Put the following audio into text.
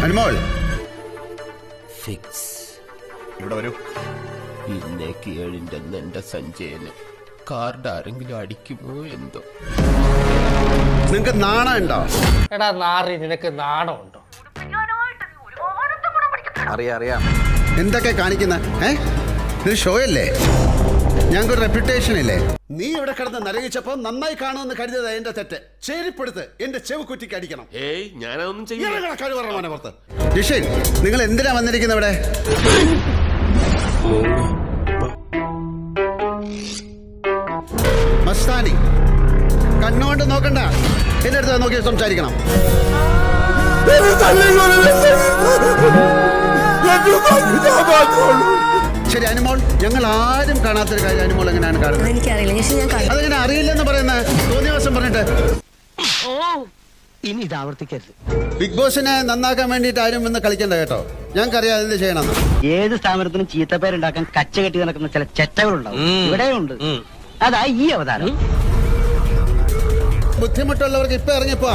Anumol fix. ഇവിടെ വരൂ. ഇന്നേക്ക് 7 എന്റെ സഞ്ജയന് കാർഡ് ആരെങ്കിലും അടിക്കുമോ എന്തോ. നിങ്ങക്ക് നാണം ഉണ്ടോ? എടാ നാറി, നിനക്ക് നാണമുണ്ടോ? അറിയാം. എന്തൊക്കെ കാണിക്കുന്ന ഇത് ഷോ അല്ലേ? ഞങ്ങൾക്കൊരു റെപ്യൂട്ടേഷൻ ഇല്ലേ? നീ ഇവിടെ കിടന്ന് നരകിച്ചപ്പോ നന്നായി കാണുമെന്ന് കരുതിയത് എന്റെ തെറ്റ്. ചേരിപ്പെടുത്ത് എന്റെ ചെവ് കുറ്റിക്ക് അടിക്കണം. ഏയ്, ഞാനതൊന്നും ചെയ്യില്ല. പുറത്ത് ജിഷിൻ, നിങ്ങൾ എന്തിനാ വന്നിരിക്കുന്നത് ഇവിടെ? മസ്താനി, കണ്ണുകൊണ്ട് നോക്കണ്ട, എന്റെ അടുത്ത് നോക്കി സംസാരിക്കണം. ശരി അനുമോൾ, ഞങ്ങൾ ആരും കാണാത്തൊരു കാര്യം അനുമോൾ എങ്ങനെയാണ് കാണുന്നത്? അതെങ്ങനെ അറിയില്ലെന്ന് പറയുന്നത്? തോന്നിയ ദിവസം പറഞ്ഞിട്ട് ഇനി ഇത് ആവർത്തിക്കരുത്. ബിഗ് ബോസിനെ നന്നാക്കാൻ വേണ്ടിയിട്ട് ആരും ഇന്ന് കളിക്കണ്ട കേട്ടോ. ഞങ്ങൾക്കറിയാം എന്ത് ചെയ്യണം. ഏത് സ്ഥാപനത്തിനും ചീത്തപ്പേരുണ്ടാക്കാൻ കച്ച കെട്ടി നടക്കുന്ന ചില ചെറ്റകളുണ്ടാവും. ഇവിടെയുണ്ട്. അതാ ഈ അവതാരം. ബുദ്ധിമുട്ടുള്ളവർക്ക് ഇപ്പൊ ഇറങ്ങിപ്പോ